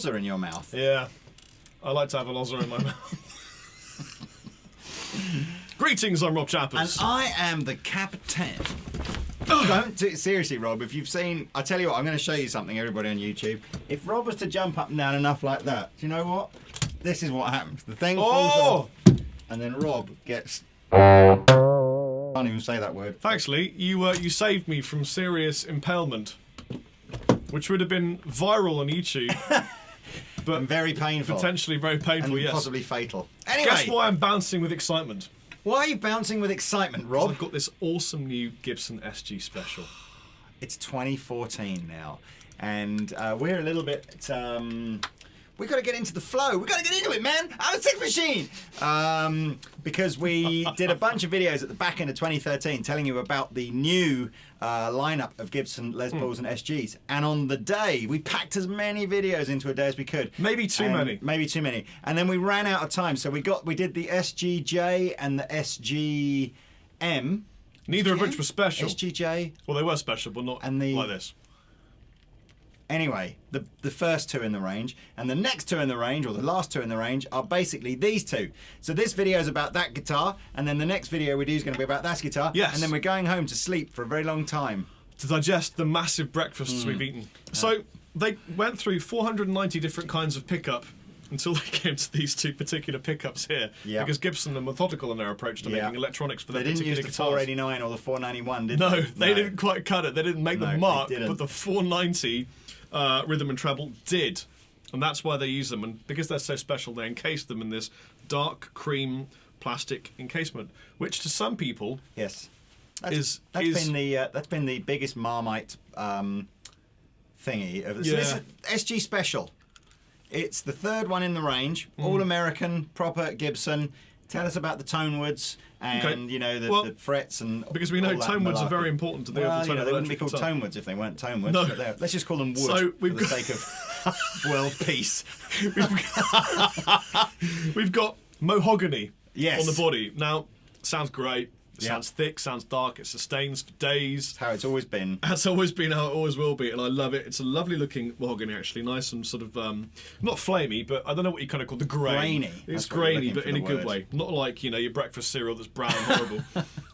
lozzer in your mouth. Yeah, I like to have a lozzer in my mouth. Greetings, I'm Rob Chappers. And I am the Captain. Don't do it seriously, Rob. If you've seen, I tell you what, I'm going to show you something, everybody on YouTube. If Rob was to jump up and down enough like that, do you know what? This is what happens. The thing falls off, and then Rob gets. Can't even say that word. Thanks, Lee. You saved me from serious impalement, which would have been viral on YouTube, but and very painful. Potentially very painful. And yes. possibly fatal. Anyway, Guess why I'm bouncing with excitement? Why are you bouncing with excitement, Rob? I've got this awesome new Gibson SG Special. It's 2014 now, and we're a little bit. We've got to get into the flow. We've got to get into it, man. I'm a sick machine. Because we did a bunch of videos at the back end of 2013 telling you about the new lineup of Gibson Les Pauls and SGs. And on the day, we packed as many videos into a day as we could. Maybe too many. Maybe too many. And then we ran out of time. So we did the SGJ and the SGM. Neither of which were special. SGJ. Well, they were special, but not like this. Anyway, the first two in the range, and the next two in the range, or the last two in the range, are basically these two. So this video is about that guitar, and then the next video we do is going to be about that guitar. Yes. And then we're going home to sleep for a very long time. To digest the massive breakfasts we've eaten. So they went through 490 different kinds of pickup until they came to these two particular pickups here. Yeah. Because Gibson are methodical in their approach to making electronics for their particular guitars. guitars. They didn't use the 489 or the 491, did no, they? they didn't quite cut it. They didn't make the mark, but the 490 rhythm and treble did. And that's why they use them. And because they're so special, they encase them in this dark cream plastic encasement, which to some people that's been the biggest Marmite thingy. So this is SG Special. It's the third one in the range, all American, proper Gibson. Tell us about the tone woods and the frets and because we know tone woods are very important to the overall tone of they wouldn't be called tone woods if they weren't tone woods. No. But let's just call them wood so for the sake of world peace. We've got mahogany on the body. Now, sounds great. It sounds thick, sounds dark, it sustains for days. That's how it's always been. That's always been how it always will be, and I love it. It's a lovely looking mahogany, actually. Nice and sort of, not flamey, but I don't know what you kind of call the grain. Grainy. It's grainy, but in a good way. Not like, your breakfast cereal that's brown and horrible.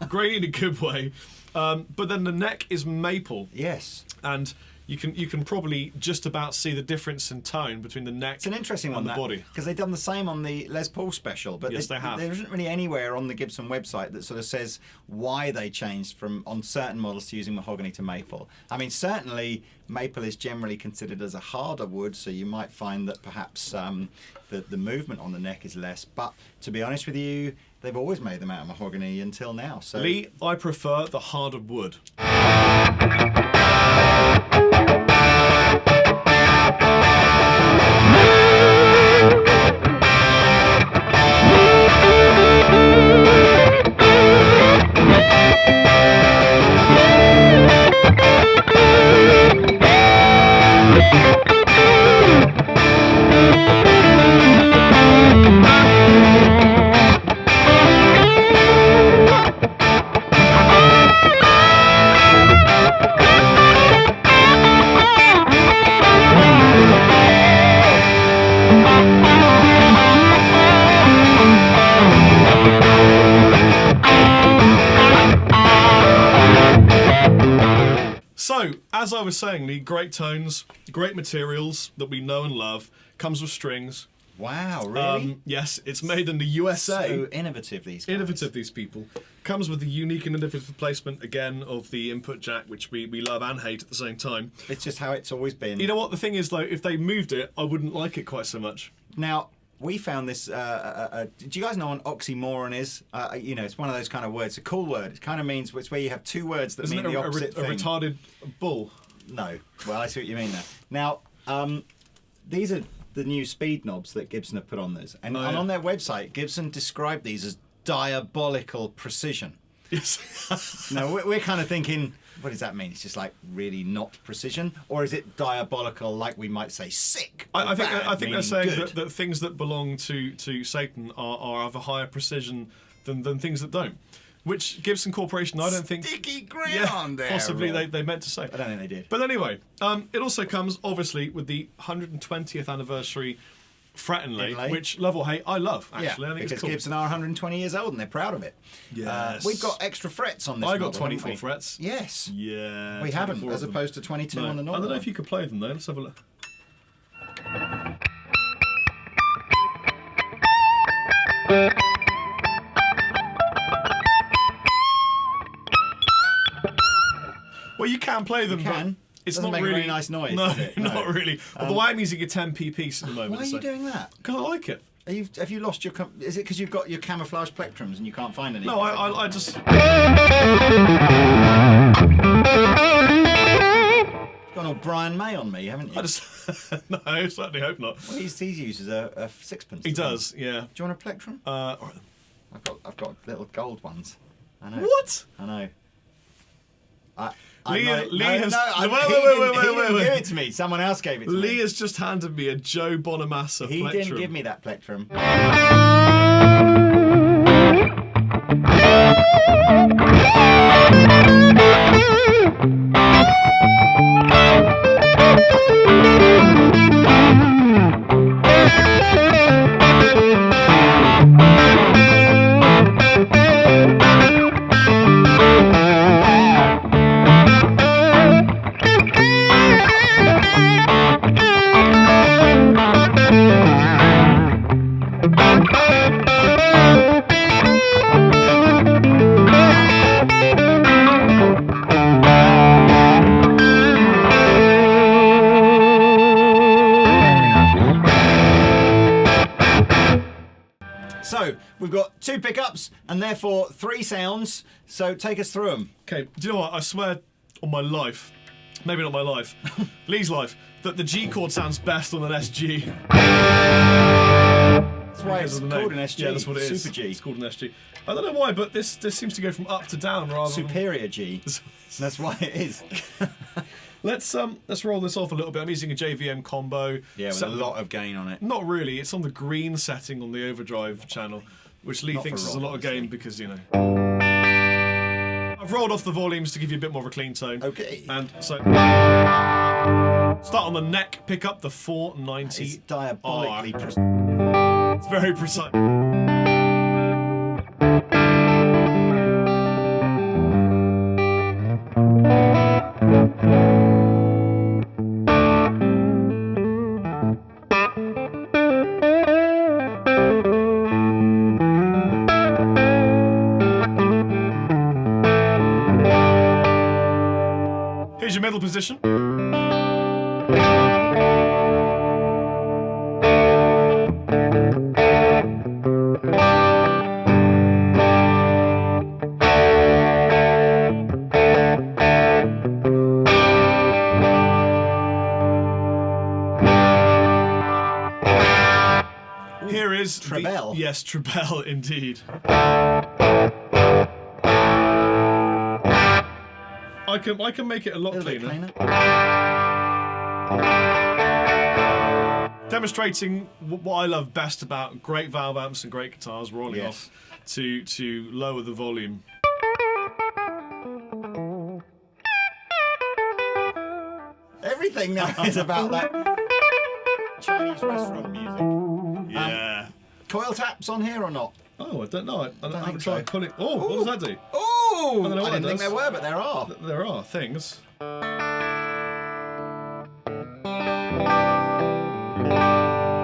Grainy in a good way. But then the neck is maple. Yes. And you can probably just about see the difference in tone between the neck it's an interesting one, and the body. Because they've done the same on the Les Paul Special, but yes, they have. There isn't really anywhere on the Gibson website that sort of says why they changed from on certain models to using mahogany to maple. I mean, certainly maple is generally considered as a harder wood, so you might find that perhaps the movement on the neck is less. But to be honest with you, they've always made them out of mahogany until now. So Lee, I prefer the harder wood. So, as I was saying, Lee, great tones, great materials that we know and love, comes with strings. Wow, really? Yes, it's made in the USA. So innovative, these guys. Innovative, these people. Comes with the unique and innovative placement, again, of the input jack, which we love and hate at the same time. It's just how it's always been. You know what? The thing is, though, if they moved it, I wouldn't like it quite so much. Now, we found this. Do you guys know what an oxymoron is? It's one of those kind of words. It's a cool word. It kind of means it's where you have two words that Isn't mean it the opposite thing. A retarded bull? No. Well, I see what you mean there. Now, these are the new speed knobs that Gibson have put on this, and on their website, Gibson described these as diabolical precision. Yes. Now we're kind of thinking, what does that mean? It's just like really not precision, or is it diabolical, like we might say sick? I think they're saying good? that things that belong to Satan are of a higher precision than things that don't. which Gibson Corporation, I don't think... Sticky ground there. Possibly they meant to say. I don't think they did. But anyway, it also comes, obviously, with the 120th anniversary fret inlay, which, love or hate, I love, actually. I think because it's cool. Gibson are 120 years old and they're proud of it. Yes. We've got extra frets on this I got model, 24 frets. Yes. Yeah. We haven't, as opposed to 22 on the normal. I don't know if you could play them, though. Let's have a look. Well, you can play them, but it's doesn't not make really a very nice noise. No, does it? not really. Although I'm using a 10p piece at the moment. Why are you doing that? Because I like it. Have you lost your? Is it because you've got your camouflage plectrums and you can't find any? No, I just. Gone all Brian May on me, haven't you? No, I certainly hope not. Well, he uses a sixpence. He does, yeah. Do you want a plectrum? All right. I've got little gold ones. I know. What? I know. Lee has. Wait. He didn't give it to me. Someone else gave it to me. Lee has just handed me a Joe Bonamassa He plectrum. didn't give me that plectrum. So, we've got 2 pickups and therefore 3 sounds, so take us through them. Okay, do you know what? I swear on my life, maybe not my life, Lee's life, that the G chord sounds best on an SG. That's why it's called an SG. Yeah, that's what it is. Super G. It's called an SG. I don't know why, but this seems to go from up to down rather Superior G. That's why it is. Let's roll this off a little bit. I'm using a JVM combo. Yeah, with a lot of gain on it. Not really. It's on the green setting on the overdrive channel, which Lee thinks is a lot of gain because, you know. I've rolled off the volumes to give you a bit more of a clean tone. Okay. And so start on the neck, pick up the 490. It's diabolically precise. It's very precise. Here's your middle position. Here is Treble. Yes, treble indeed. I can make it a lot cleaner. Demonstrating what I love best about great valve amps and great guitars, rolling off to lower the volume. Everything now is about that Chinese restaurant music. Yeah. Coil taps on here or not? Oh, I don't know. I haven't so. tried pulling. Oh, what does that do? Oh! I don't know what I didn't that think does. there were, but there are. There are things.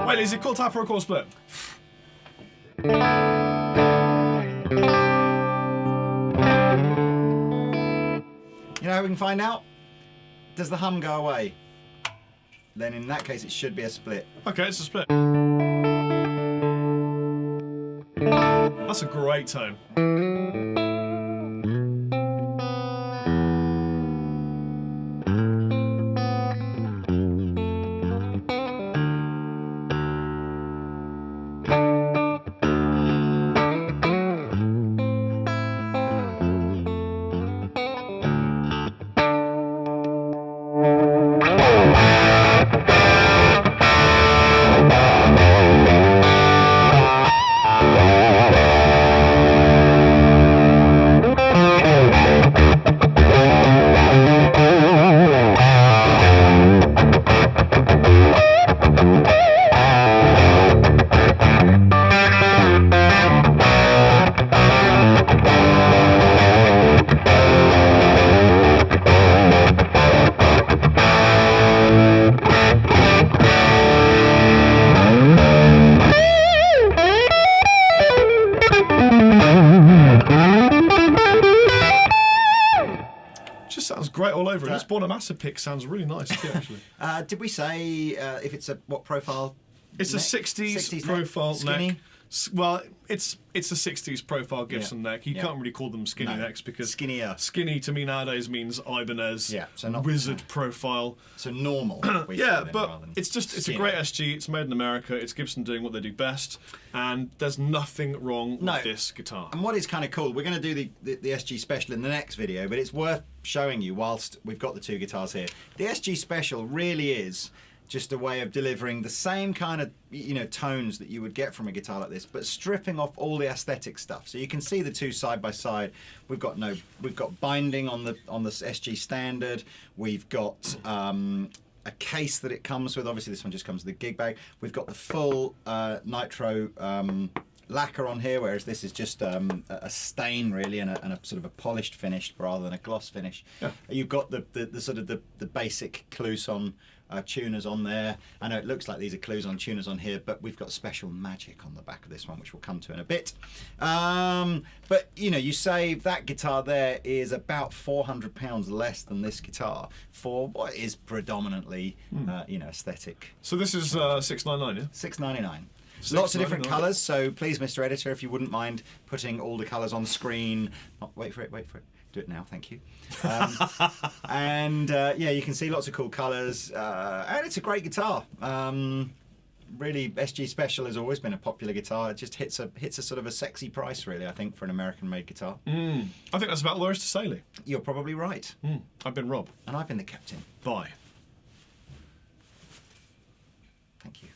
Wait, is it called tap or a chord split? You know how we can find out? Does the hum go away? Then in that case it should be a split. Okay, it's a split. That's a great tone. great all over. And this Born a Massive pick sounds really nice too, actually. Did we say if it's what profile? It's neck? a 60s profile skinny? neck. Well, it's a 60s profile Gibson neck. You can't really call them skinny necks because skinnier. Skinny to me nowadays means Ibanez, so not wizard profile. So normal. But it's a great SG. It's made in America. It's Gibson doing what they do best, and there's nothing wrong with this guitar. And what is kind of cool, we're going to do the SG Special in the next video, but it's worth showing you whilst we've got the two guitars here. The SG Special really is just a way of delivering the same kind of tones that you would get from a guitar like this, but stripping off all the aesthetic stuff. So you can see the two side by side. We've got binding on the SG Standard. We've got a case that it comes with. Obviously, this one just comes with a gig bag. We've got the full nitro lacquer on here, whereas this is just a stain really, and a sort of a polished finish rather than a gloss finish. You've got the sort of the basic Cluson tuners on there. I know it looks like these are Cluson tuners on here, but we've got special magic on the back of this one, which we'll come to in a bit. But you save that guitar there is about £400 less than this guitar for what is predominantly aesthetic. So this is $699, yeah? $699. Lots of different colours, so please, Mr. Editor, if you wouldn't mind putting all the colours on screen. Oh, wait for it. Do it now, thank you. And you can see lots of cool colours, and it's a great guitar. Really, SG Special has always been a popular guitar. It just hits a sort of a sexy price, really, I think, for an American-made guitar. I think that's about all there is to say, Lee. You're probably right. I've been Rob. And I've been the captain. Bye. Thank you.